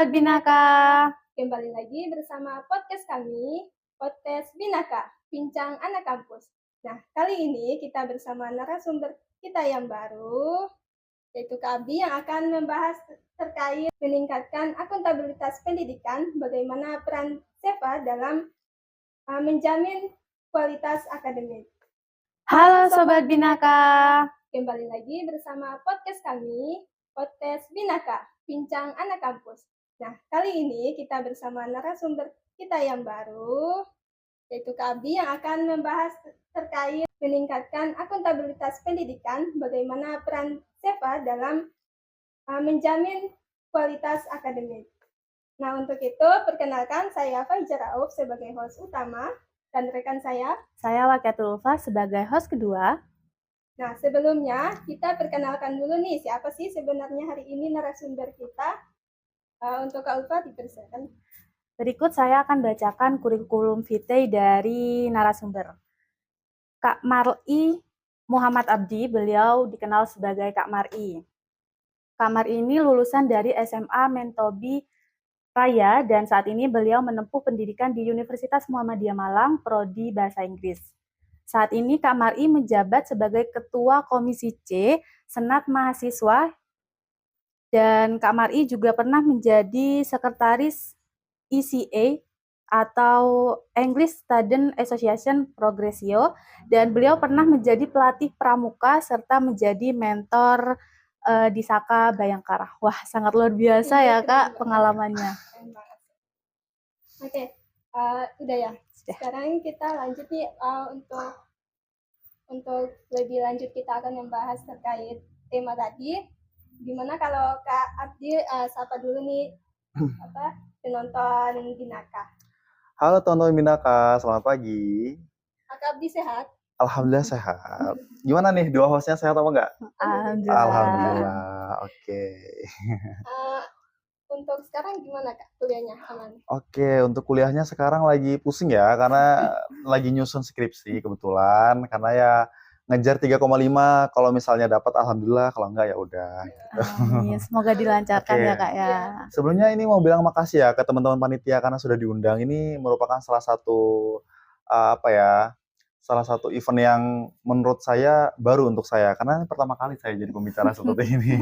Sobat Binaka. Kembali lagi bersama podcast kami, Podcast Binaka, Bincang Anak Kampus. Nah, kali ini kita bersama narasumber kita yang baru, yaitu Kak Abi, yang akan membahas terkait meningkatkan akuntabilitas pendidikan, bagaimana peran SEFA dalam menjamin kualitas akademik. Halo Sobat Binaka. Kembali lagi bersama podcast kami, Podcast Binaka, Bincang Anak Kampus. Nah, kali ini kita bersama narasumber kita yang baru, yaitu Kak Abi, yang akan membahas terkait meningkatkan akuntabilitas pendidikan, bagaimana peran SEFA dalam menjamin kualitas akademik. Nah, untuk itu perkenalkan saya Faizah Rauf sebagai host utama dan rekan saya Wakiatul Ulfa sebagai host kedua. Nah, sebelumnya kita perkenalkan dulu nih, siapa sih sebenarnya hari ini narasumber kita. Untuk Kak Ulfa dipersilakan. Berikut saya akan bacakan kurikulum vitae dari narasumber. Kak Mar'i Muhammad Abdi, beliau dikenal sebagai Kak Mar'i. Kak Mar'i ini lulusan dari SMA Mentobi Raya dan saat ini beliau menempuh pendidikan di Universitas Muhammadiyah Malang, Prodi Bahasa Inggris. Saat ini Kak Mar'i menjabat sebagai Ketua Komisi C Senat Mahasiswa dan Kak Mar'i juga pernah menjadi Sekretaris ECA atau English Student Association Progressio dan beliau pernah menjadi pelatih pramuka serta menjadi mentor di Saka Bayangkara. Wah, sangat luar biasa ya Kak pengalamannya. Oke, udah ya. Sekarang kita lanjut nih untuk lebih lanjut kita akan membahas terkait tema tadi. Gimana kalau Kak Abdi sapa dulu nih penonton Binaka. Halo teman-teman Binaka, selamat pagi. Kak Abdi sehat? Alhamdulillah sehat. Gimana nih, dua hostnya sehat apa enggak? Alhamdulillah. Oke. Untuk sekarang gimana Kak kuliahnya, aman? Oke, untuk kuliahnya sekarang lagi pusing ya, karena lagi nyusun skripsi kebetulan, karena ya ngejar 3,5, kalau misalnya dapat alhamdulillah, kalau enggak ya udah. Amin. Semoga dilancarkan ya Kak ya. Sebelumnya ini mau bilang makasih ya ke teman-teman panitia karena sudah diundang. Ini merupakan salah satu salah satu event yang menurut saya baru untuk saya karena pertama kali saya jadi pembicara seperti ini.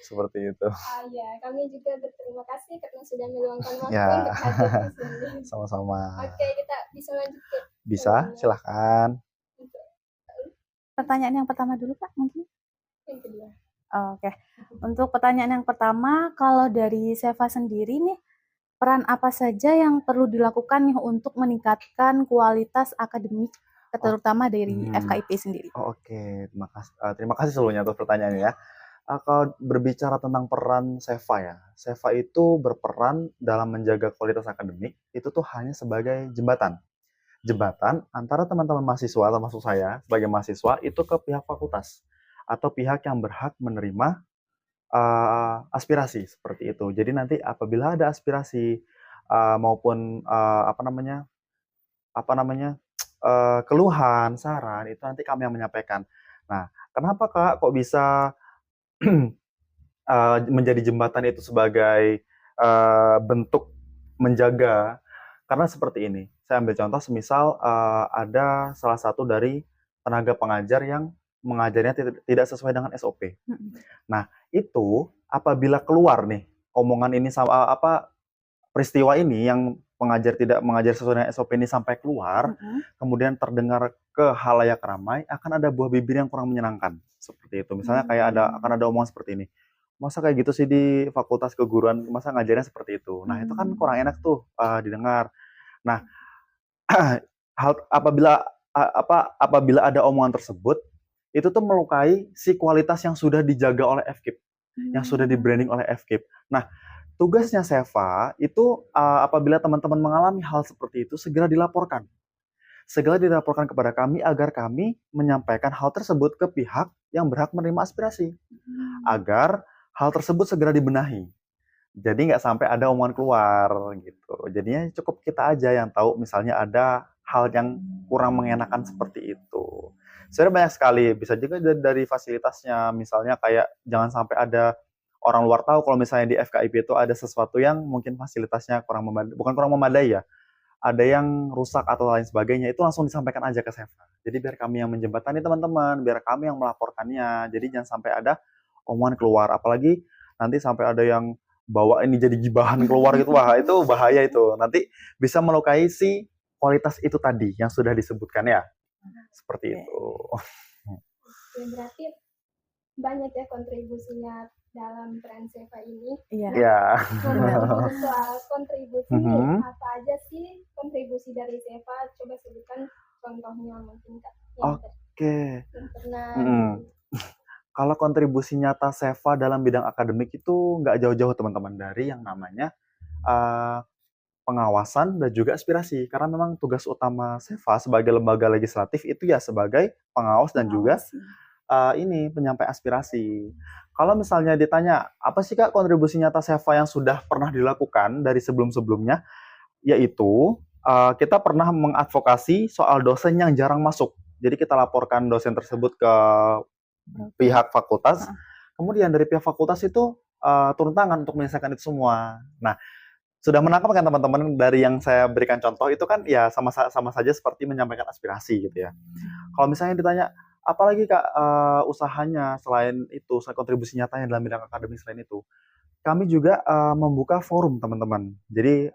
Seperti itu. Ya, kami juga berterima kasih karena sudah meluangkan waktu untuk hadir di sini. Sama-sama. Oke, kita bisa lanjut ke Bisa, silahkan. Pertanyaan yang pertama dulu Pak, mungkin? Yang kedua. Oke. Untuk pertanyaan yang pertama, kalau dari Seva sendiri nih, peran apa saja yang perlu dilakukan nih untuk meningkatkan kualitas akademik, terutama dari FKIP sendiri? Oke, terima kasih sebelumnya atas pertanyaannya ya. Kalau berbicara tentang peran SEFA ya, SEFA itu berperan dalam menjaga kualitas akademik, itu tuh hanya sebagai jembatan. Jembatan antara teman-teman mahasiswa, termasuk saya sebagai mahasiswa, itu ke pihak fakultas atau pihak yang berhak menerima aspirasi seperti itu. Jadi nanti apabila ada aspirasi maupun keluhan, saran, itu nanti kami yang menyampaikan. Nah, kenapa Kak kok bisa menjadi jembatan itu sebagai bentuk menjaga? Karena seperti ini, saya ambil contoh semisal ada salah satu dari tenaga pengajar yang mengajarnya tidak sesuai dengan SOP. Nah, itu apabila keluar nih omongan ini sama peristiwa ini yang pengajar tidak mengajar sesuai dengan SOP ini sampai keluar, kemudian terdengar ke halayak ramai, akan ada buah bibir yang kurang menyenangkan. Seperti itu. Misalnya kayak akan ada omongan seperti ini. Masa kayak gitu sih di fakultas keguruan, masa ngajarnya seperti itu. Nah, itu kan kurang enak tuh didengar. Nah, apabila ada omongan tersebut, itu tuh melukai si kualitas yang sudah dijaga oleh FKIP, yang sudah di branding oleh FKIP. Nah, tugasnya SEFA itu apabila teman-teman mengalami hal seperti itu, segera dilaporkan. Segera dilaporkan kepada kami agar kami menyampaikan hal tersebut ke pihak yang berhak menerima aspirasi. Agar hal tersebut segera dibenahi. Jadi nggak sampai ada omongan keluar gitu. Jadinya cukup kita aja yang tahu misalnya ada hal yang kurang mengenakan seperti itu. Sebenarnya banyak sekali, bisa juga dari fasilitasnya, misalnya kayak jangan sampai ada orang luar tahu kalau misalnya di FKIP itu ada sesuatu yang mungkin fasilitasnya bukan kurang memadai ya, ada yang rusak atau lain sebagainya, itu langsung disampaikan aja ke Seva. Jadi biar kami yang menjembatani teman-teman, biar kami yang melaporkannya. Jadi jangan sampai ada omongan keluar, apalagi nanti sampai ada yang bawa ini jadi gibahan keluar gitu, wah itu bahaya itu. Nanti bisa melukai si kualitas itu tadi yang sudah disebutkan ya. Seperti itu. Oke, berarti banyak ya kontribusinya dalam peran Seva ini. Iya. Ya. Ngomong soal kontribusi, Mhm. apa aja sih kontribusi dari Seva? Coba sebutkan contohnya mungkin Kak. Oke. Yang pernah. Kalau kontribusi nyata Seva dalam bidang akademik itu nggak jauh-jauh teman-teman dari yang namanya pengawasan dan juga aspirasi. Karena memang tugas utama Seva sebagai lembaga legislatif itu ya sebagai pengawas dan juga ini penyampai aspirasi. Kalau misalnya ditanya, apa sih Kak kontribusi nyata Seva yang sudah pernah dilakukan dari sebelum-sebelumnya? Yaitu kita pernah mengadvokasi soal dosen yang jarang masuk. Jadi kita laporkan dosen tersebut ke pihak fakultas. Kemudian dari pihak fakultas itu turun tangan untuk menyelesaikan itu semua. Nah, sudah menangkap kan teman-teman dari yang saya berikan contoh itu kan ya sama saja seperti menyampaikan aspirasi gitu ya. Kalau misalnya ditanya apalagi Kak usahanya selain itu, selain kontribusi nyatanya dalam bidang akademik selain itu, kami juga membuka forum teman-teman. Jadi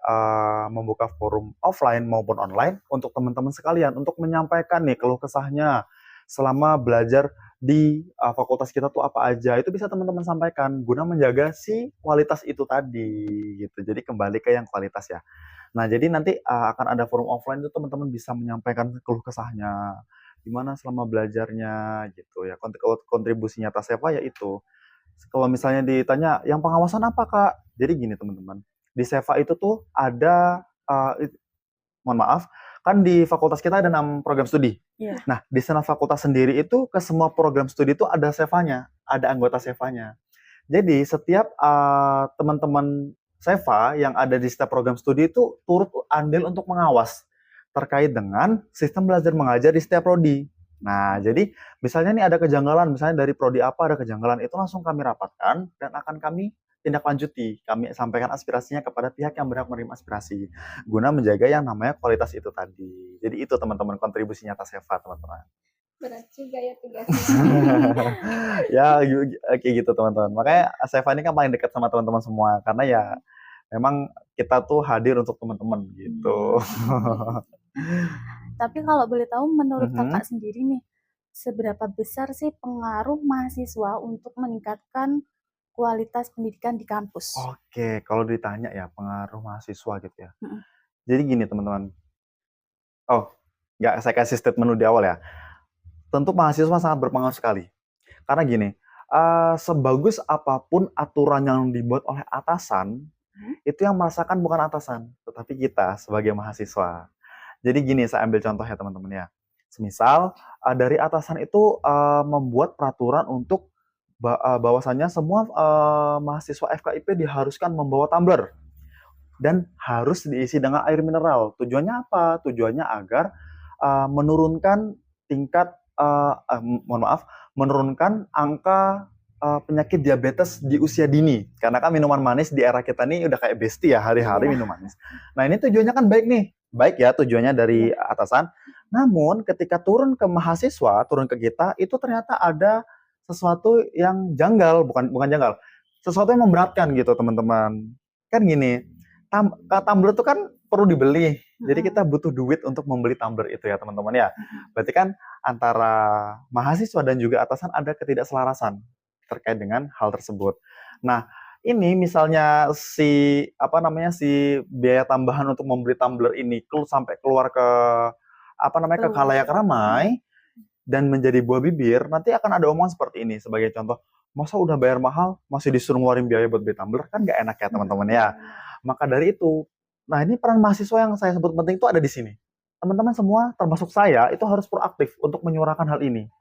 membuka forum offline maupun online untuk teman-teman sekalian untuk menyampaikan nih keluh kesahnya selama belajar di fakultas kita tuh apa aja. Itu bisa teman-teman sampaikan guna menjaga si kualitas itu tadi gitu. Jadi kembali ke yang kualitas ya. Nah, jadi nanti akan ada forum offline itu teman-teman bisa menyampaikan keluh kesahnya gimana selama belajarnya gitu ya. Kontribusi nyata Seva ya itu. Kalau misalnya ditanya yang pengawasan apa Kak? Jadi gini teman-teman, di Seva itu tuh ada mohon maaf, kan di fakultas kita ada 6 program studi. Iya. Nah, di senat fakultas sendiri itu ke semua program studi itu ada Seva-nya, ada anggota Seva-nya. Jadi setiap teman-teman Seva yang ada di setiap program studi itu turut andil untuk mengawas terkait dengan sistem belajar mengajar di setiap prodi. Nah, jadi misalnya nih ada kejanggalan, misalnya dari prodi apa ada kejanggalan, itu langsung kami rapatkan dan akan kami tindak lanjuti. Kami sampaikan aspirasinya kepada pihak yang berhak menerima aspirasi, guna menjaga yang namanya kualitas itu tadi. Jadi itu teman-teman kontribusi nyata Seva, teman-teman. Berat juga ya tugasnya. Ya, kayak gitu teman-teman. Makanya Seva ini kan paling dekat sama teman-teman semua, karena ya memang kita tuh hadir untuk teman-teman gitu. Tapi kalau boleh tahu menurut Kakak sendiri nih, seberapa besar sih pengaruh mahasiswa untuk meningkatkan kualitas pendidikan di kampus? Oke, kalau ditanya ya pengaruh mahasiswa gitu ya. Jadi gini teman-teman. Oh, nggak saya kasih statement dulu di awal ya. Tentu mahasiswa sangat berpengaruh sekali. Karena gini, sebagus apapun aturan yang dibuat oleh atasan, itu yang merasakan bukan atasan, tetapi kita sebagai mahasiswa. Jadi gini, saya ambil contoh ya teman-teman ya. Semisal dari atasan itu membuat peraturan untuk bahwasannya semua mahasiswa FKIP diharuskan membawa tumbler dan harus diisi dengan air mineral. Tujuannya apa? Tujuannya agar menurunkan tingkat menurunkan angka penyakit diabetes di usia dini. Karena kan minuman manis di era kita ini udah kayak bestie ya, hari-hari minum manis. Nah, ini tujuannya kan baik nih. Baik ya tujuannya dari atasan. Namun ketika turun ke mahasiswa, turun ke kita, itu ternyata ada sesuatu yang janggal, bukan janggal. Sesuatu yang memberatkan gitu, teman-teman. Kan gini, tumbler itu kan perlu dibeli. Jadi kita butuh duit untuk membeli tumbler itu ya, teman-teman ya. Berarti kan antara mahasiswa dan juga atasan ada ketidakselarasan terkait dengan hal tersebut. Nah, ini misalnya si biaya tambahan untuk membeli tumbler ini sampai keluar ke ke khalayak ramai dan menjadi buah bibir, nanti akan ada omongan seperti ini sebagai contoh. Masa udah bayar mahal masih disuruh ngeluarin biaya buat beli tumbler, kan nggak enak ya teman-teman ya. Maka dari itu, nah ini peran mahasiswa yang saya sebut penting itu ada di sini. Teman-teman semua termasuk saya itu harus proaktif untuk menyuarakan hal ini.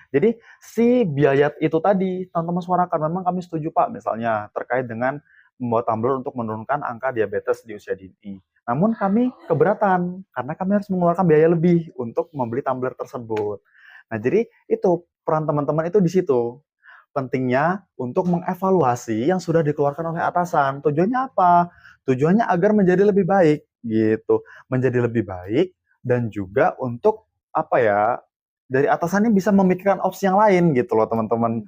Jadi si biaya itu tadi, teman-teman suarakan, memang kami setuju Pak, misalnya terkait dengan membawa tumbler untuk menurunkan angka diabetes di usia dini. Namun kami keberatan, karena kami harus mengeluarkan biaya lebih untuk membeli tumbler tersebut. Nah jadi itu, peran teman-teman itu di situ. pentingnya untuk mengevaluasi yang sudah dikeluarkan oleh atasan. Tujuannya apa? Tujuannya agar menjadi lebih baik gitu. Menjadi lebih baik dan juga untuk apa ya? Dari atasannya bisa memikirkan opsi yang lain gitu loh, teman-teman.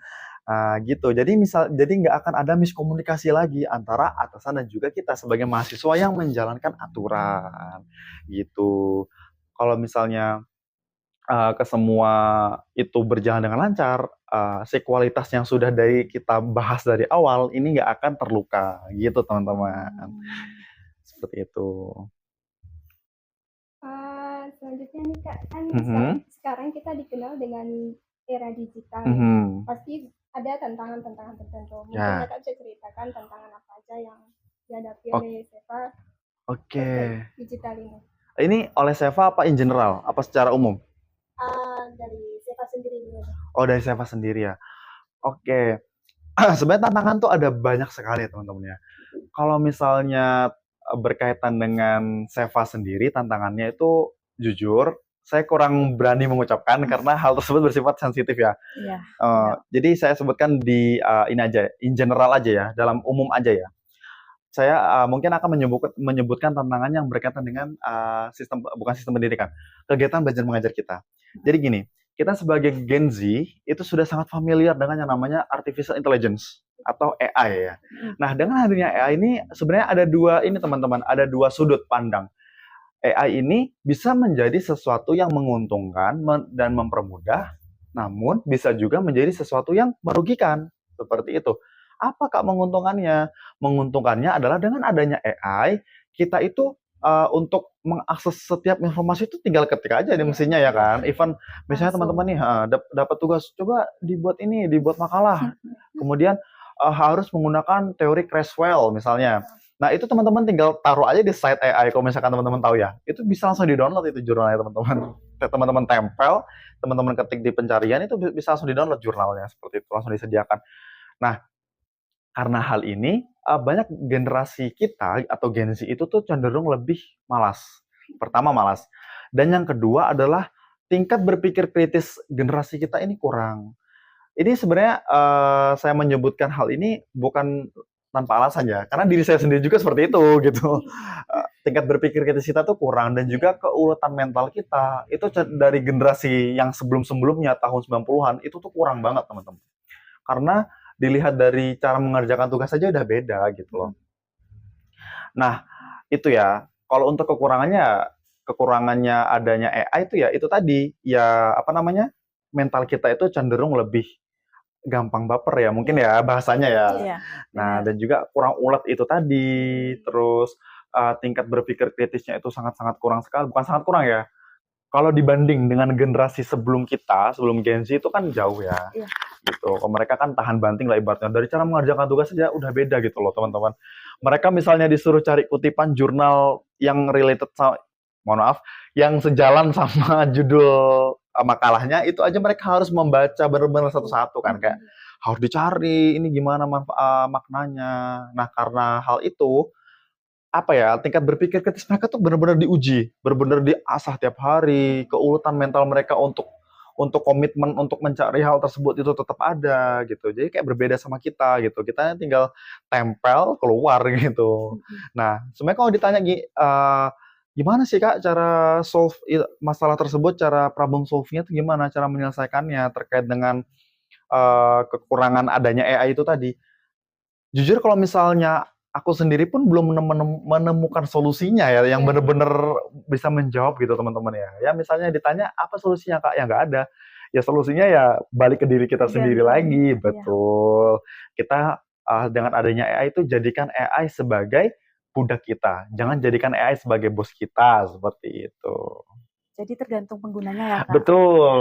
Gitu. Jadi nggak akan ada miskomunikasi lagi antara atasan dan juga kita sebagai mahasiswa yang menjalankan aturan gitu. Kalau misalnya ke semua itu berjalan dengan lancar, si kualitas yang sudah kita bahas dari awal ini nggak akan terluka gitu teman-teman. Seperti itu. Selanjutnya nih Kak, kan sekarang kita dikenal dengan era digital. Pasti ada tantangan-tantangan tertentu. Mungkin Kakak bisa ceritakan tantangan apa aja yang dihadapi oleh Seva digital ini. Ini oleh Seva apa in general? Apa secara umum? Dari Seva sendiri dulu. Oh, dari Seva sendiri ya. Oke. Sebenarnya tantangan tuh ada banyak sekali teman-teman ya. Kalau misalnya berkaitan dengan Seva sendiri, tantangannya itu jujur, saya kurang berani mengucapkan karena hal tersebut bersifat sensitif ya. Jadi saya sebutkan di ini aja, in general aja ya, dalam umum aja ya. Saya mungkin akan menyebutkan tantangan yang berkaitan dengan bukan sistem pendidikan, kegiatan belajar mengajar kita. Jadi gini, kita sebagai Gen Z itu sudah sangat familiar dengan yang namanya artificial intelligence atau AI ya. Nah, dengan hadirnya AI ini sebenarnya ada dua ini teman-teman, ada dua sudut pandang. AI ini bisa menjadi sesuatu yang menguntungkan dan mempermudah, namun bisa juga menjadi sesuatu yang merugikan. Seperti itu. Apa Kak menguntungkannya? Menguntungkannya adalah dengan adanya AI, kita itu untuk mengakses setiap informasi itu tinggal ketik aja di mesinnya ya kan. Even misalnya teman-teman nih dapat tugas, coba dibuat makalah. Kemudian harus menggunakan teori Creswell misalnya. Nah, itu teman-teman tinggal taruh aja di site AI kalau misalkan teman-teman tahu ya. Itu bisa langsung di-download itu jurnalnya teman-teman. Teman-teman tempel, teman-teman ketik di pencarian itu bisa langsung di-download jurnalnya seperti itu, langsung disediakan. Nah, karena hal ini banyak generasi kita atau Gen Z itu tuh cenderung lebih malas. Pertama malas. Dan yang kedua adalah tingkat berpikir kritis generasi kita ini kurang. Ini sebenarnya saya menyebutkan hal ini bukan tanpa alasan ya, karena diri saya sendiri juga seperti itu gitu. Tingkat berpikir kita tuh kurang dan juga keuletan mental kita itu dari generasi yang sebelum-sebelumnya tahun 90-an itu tuh kurang banget teman-teman. Karena dilihat dari cara mengerjakan tugas saja udah beda gitu loh. Nah, itu ya. Kalau untuk kekurangannya adanya AI itu ya itu tadi ya mental kita itu cenderung lebih gampang baper ya mungkin ya bahasanya ya. Nah, dan juga kurang ulet itu tadi. Terus tingkat berpikir kritisnya itu sangat-sangat kurang sekali. Bukan sangat kurang ya. Kalau dibanding dengan generasi sebelum kita, sebelum Gen Z itu kan jauh ya. Gitu. Mereka kan tahan banting lah ibaratnya. Dari cara mengerjakan tugas saja udah beda gitu loh teman-teman. Mereka misalnya disuruh cari kutipan jurnal yang related sama, yang sejalan sama judul makalahnya, itu aja mereka harus membaca benar-benar satu-satu kan, kayak harus dicari ini gimana maknanya. Nah, karena hal itu tingkat berpikir kritis mereka tuh benar-benar diuji, benar-benar diasah tiap hari, keuletan mental mereka untuk komitmen untuk mencari hal tersebut itu tetap ada gitu. Jadi kayak berbeda sama kita gitu. Kita tinggal tempel keluar gitu. Nah, sebenarnya kalau ditanya gimana sih Kak cara solve masalah tersebut, cara problem solve-nya itu gimana, cara menyelesaikannya terkait dengan kekurangan adanya AI itu tadi. Jujur kalau misalnya aku sendiri pun belum menemukan solusinya ya yang benar-benar bisa menjawab gitu teman-teman ya. Ya misalnya ditanya apa solusinya Kak? Ya nggak ada. Ya solusinya ya balik ke diri kita sendiri lagi. Betul. Kita dengan adanya AI itu jadikan AI sebagai budak kita. Jangan jadikan AI sebagai bos kita, seperti itu. Jadi tergantung penggunanya ya, Kak? Betul.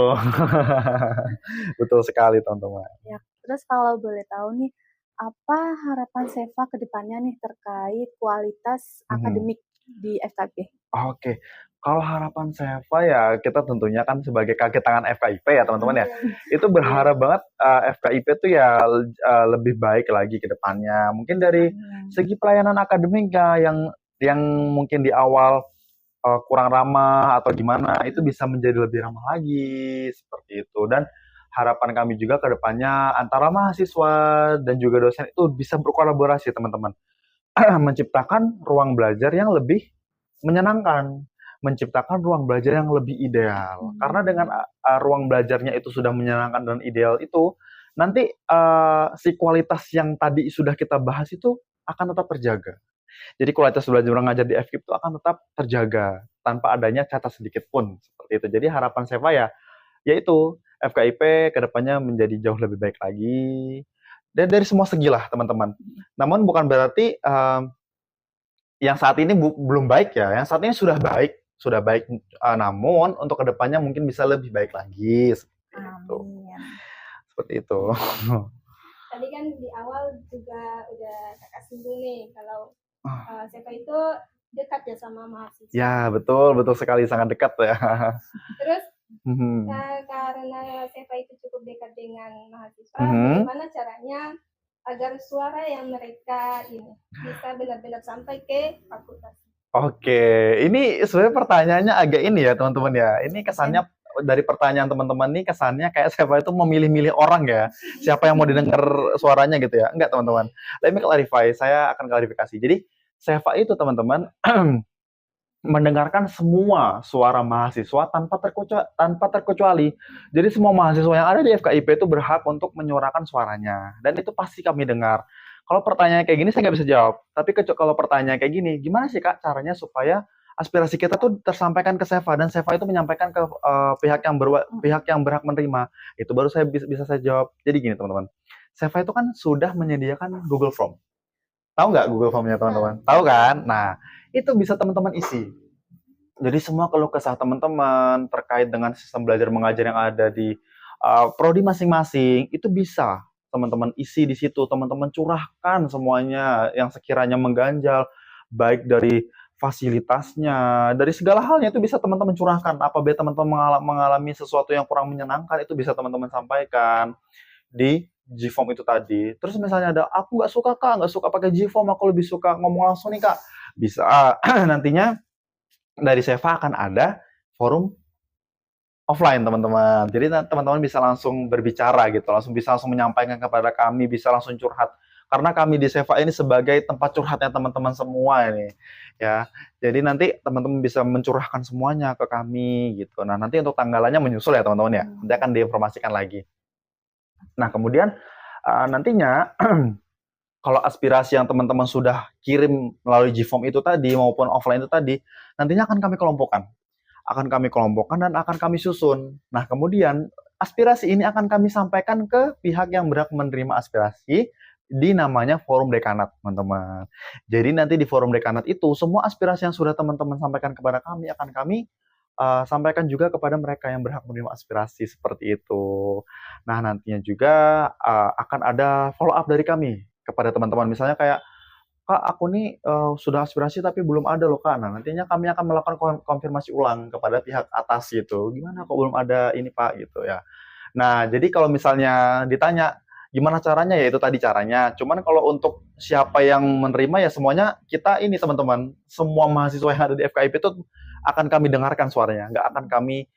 Betul sekali, teman-teman. Ya, terus kalau boleh tahu nih, apa harapan Seva ke depannya nih terkait kualitas akademik di FKIP? Oke. Kalau harapan Seva ya kita tentunya kan sebagai kaki tangan FKIP ya teman-teman ya. Itu berharap banget FKIP itu ya lebih baik lagi ke depannya. Mungkin dari segi pelayanan akademik yang mungkin di awal kurang ramah atau gimana itu bisa menjadi lebih ramah lagi seperti itu. Dan harapan kami juga ke depannya antara mahasiswa dan juga dosen itu bisa berkolaborasi, teman-teman. Menciptakan ruang belajar yang lebih menyenangkan, menciptakan ruang belajar yang lebih ideal. Karena dengan ruang belajarnya itu sudah menyenangkan dan ideal itu, nanti si kualitas yang tadi sudah kita bahas itu akan tetap terjaga. Jadi kualitas belajar mengajar di FKIP itu akan tetap terjaga tanpa adanya cacat sedikit pun seperti itu. Jadi harapan saya ya, yaitu FKIP kedepannya menjadi jauh lebih baik lagi dan dari semua segi lah, teman-teman. Namun bukan berarti yang saat ini belum baik ya. Yang saat ini sudah baik. Namun untuk kedepannya mungkin bisa lebih baik lagi. Seperti itu. Tadi kan di awal juga udah kakak singgung nih kalau Seva itu dekat ya sama mahasiswa. Ya betul sekali, sangat dekat ya. Terus karena Seva itu cukup dekat dengan mahasiswa, bagaimana caranya agar suara yang mereka ini bisa benar-benar sampai ke fakultas? Oke, ini sebenarnya pertanyaannya agak ini ya teman-teman ya. Ini kesannya dari pertanyaan teman-teman nih kesannya kayak Seva itu memilih-milih orang ya. Siapa yang mau didengar suaranya gitu ya. Enggak teman-teman. Let me clarify, saya akan klarifikasi. Jadi Seva itu teman-teman mendengarkan semua suara mahasiswa tanpa terkecuali. Jadi semua mahasiswa yang ada di FKIP itu berhak untuk menyuarakan suaranya. Dan itu pasti kami dengar. Kalau pertanyaan kayak gini saya nggak bisa jawab. Tapi kalau pertanyaan kayak gini, gimana sih Kak caranya supaya aspirasi kita tuh tersampaikan ke Seva dan Seva itu menyampaikan ke pihak yang berhak menerima. Itu baru saya bisa saya jawab. Jadi gini teman-teman. Seva itu kan sudah menyediakan Google Form. Tahu nggak Google Form-nya teman-teman? Tahu kan? Nah, itu bisa teman-teman isi. Jadi semua keluh kesah teman-teman terkait dengan sistem belajar mengajar yang ada di prodi masing-masing, itu bisa teman-teman isi di situ, teman-teman curahkan semuanya yang sekiranya mengganjal, baik dari fasilitasnya, dari segala halnya itu bisa teman-teman curahkan. Apabila teman-teman mengalami sesuatu yang kurang menyenangkan, itu bisa teman-teman sampaikan di G-Form itu tadi. Terus misalnya ada, aku nggak suka Kak, nggak suka pakai G-Form, aku lebih suka ngomong langsung nih Kak. Bisa. Nantinya dari Seva akan ada forum offline teman-teman. Jadi teman-teman bisa langsung berbicara gitu, bisa langsung menyampaikan kepada kami, bisa langsung curhat. Karena kami di Seva ini sebagai tempat curhatnya teman-teman semua ini, ya. Jadi nanti teman-teman bisa mencurahkan semuanya ke kami gitu. Nah nanti untuk tanggalannya menyusul ya teman-teman ya. Nanti akan diinformasikan lagi. Nah kemudian nantinya kalau aspirasi yang teman-teman sudah kirim melalui G-Form itu tadi maupun offline itu tadi, nantinya akan kami kelompokkan. Dan akan kami susun. Nah, kemudian aspirasi ini akan kami sampaikan ke pihak yang berhak menerima aspirasi di namanya forum dekanat, teman-teman. Jadi nanti di forum dekanat itu semua aspirasi yang sudah teman-teman sampaikan kepada kami akan kami sampaikan juga kepada mereka yang berhak menerima aspirasi seperti itu. Nah, nantinya juga akan ada follow up dari kami kepada teman-teman. Misalnya kayak, Kak, aku nih sudah aspirasi tapi belum ada loh Kak. Nah, nantinya kami akan melakukan konfirmasi ulang kepada pihak atas gitu. Gimana kok belum ada ini Pak gitu ya. Nah, jadi kalau misalnya ditanya gimana caranya, ya itu tadi caranya. Cuman kalau untuk siapa yang menerima ya semuanya kita ini teman-teman, semua mahasiswa yang ada di FKIP itu akan kami dengarkan suaranya, nggak akan kami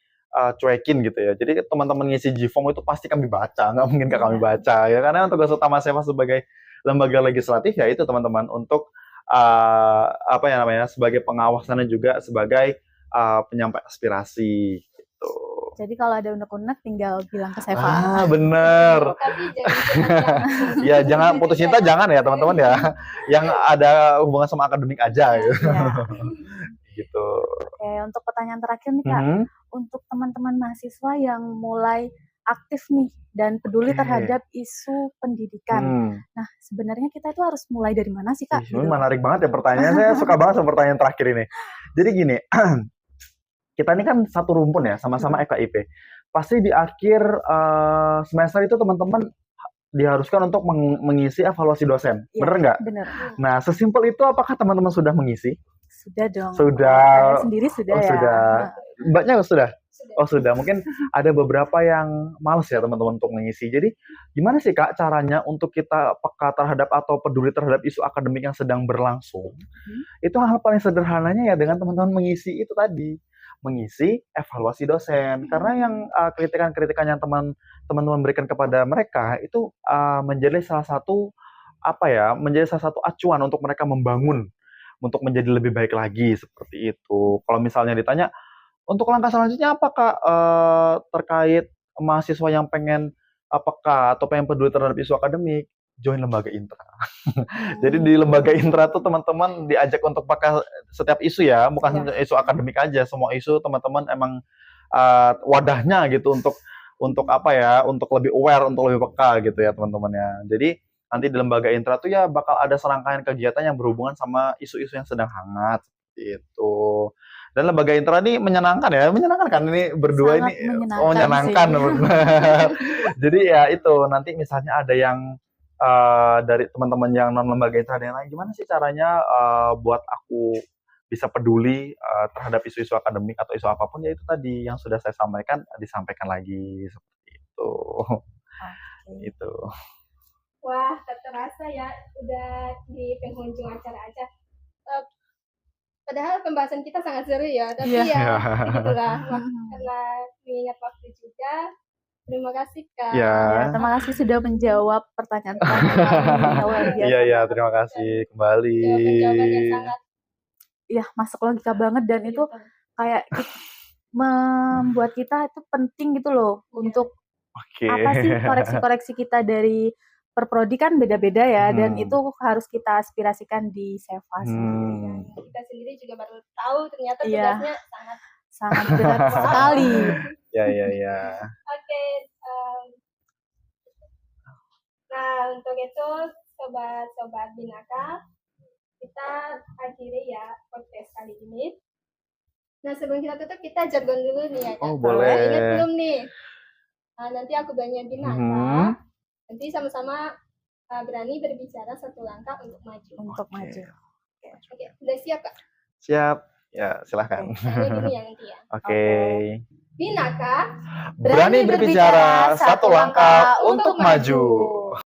cuekin gitu ya. Jadi teman-teman ngisi G-Form itu pasti kami baca, nggak mungkin nggak kami baca ya. Karena tugas utama Seva sebagai lembaga legislatif ya itu teman-teman untuk sebagai pengawasan dan juga sebagai penyampai aspirasi gitu. Jadi kalau ada unek-unek tinggal bilang ke Seva. Bener. Ya jangan putus cinta, jangan ya teman-teman ya. Yang ada hubungan sama akademik aja gitu. Ya. Gitu. Oke, untuk pertanyaan terakhir nih Kak, untuk teman-teman mahasiswa yang mulai aktif nih dan peduli terhadap isu pendidikan. Nah, sebenarnya kita itu harus mulai dari mana sih Kak? Ini menarik banget ya pertanyaannya. Saya suka banget sama pertanyaan terakhir ini. Jadi gini, kita ini kan satu rumpun ya, sama-sama FKIP. Pasti di akhir semester itu teman-teman diharuskan untuk mengisi evaluasi dosen. Ya, bener nggak? Bener. Nah, sesimpel itu apakah teman-teman sudah mengisi? Sudah dong. Sudah. Saya sendiri sudah ya. Sudah. Mbaknya sudah? Oh sudah. Mungkin ada beberapa yang males ya teman-teman untuk mengisi. Jadi gimana sih Kak caranya untuk kita peka terhadap atau peduli terhadap isu akademik yang sedang berlangsung? Itu hal paling sederhananya ya dengan teman-teman mengisi itu tadi. mengisi evaluasi dosen. Karena yang kritikan-kritikan yang teman-teman berikan kepada mereka itu menjadi salah satu menjadi salah satu acuan untuk mereka membangun untuk menjadi lebih baik lagi seperti itu. Kalau misalnya ditanya untuk langkah selanjutnya apa Kak terkait mahasiswa yang pengen atau pengen peduli terhadap isu akademik, join lembaga intra. Jadi di lembaga intra tuh teman-teman diajak untuk pakai setiap isu ya, bukan Iya. isu akademik aja, semua isu teman-teman emang wadahnya gitu untuk untuk lebih aware, untuk lebih peka gitu ya teman-teman ya. Jadi nanti di lembaga intra tuh ya bakal ada serangkaian kegiatan yang berhubungan sama isu-isu yang sedang hangat seperti itu. Dan lembaga intra ini menyenangkan kan ini berdua Sangat ini menyenangkan sih. benar. Jadi ya itu nanti misalnya ada yang dari teman-teman yang non lembaga intra ada yang lain, gimana sih caranya buat aku bisa peduli terhadap isu-isu akademik atau isu apapun, ya itu tadi yang sudah saya sampaikan disampaikan lagi seperti itu. Oke. Itu. Wah, tak terasa ya udah di penghujung acara aja. Padahal pembahasan kita sangat seru ya, tapi Iya. ya begitulah. Karena mengingat waktu juga. Terima kasih Kak. Ya. Ya, terima kasih sudah menjawab pertanyaan-pertanyaan kami. Luar biasa. Iya, terima kasih kembali. Jawaban-jawaban yang sangat ya masuk logika banget dan itu kayak membuat kita itu penting gitu loh untuk apa sih koreksi-koreksi kita dari perprodi kan beda-beda ya dan itu harus kita aspirasikan di SEVA sendiri. Kita sendiri juga baru tahu ternyata tugasnya sangat berat sekali. Ya. Oke. Nah, untuk itu sobat-sobat Binaka, kita akhiri ya podcast kali ini. Nah, sebelum kita tutup, kita jargon dulu nih ya kan? Oh, boleh. Ingat belum nih? Nah, nanti aku banyak Binaka. Nanti sama-sama berani berbicara satu langkah untuk maju. Oke, udah siap Kak? Siap. Ya, silahkan. Ini ya nanti ya. Oke. Binaka, berani berbicara satu langkah untuk maju.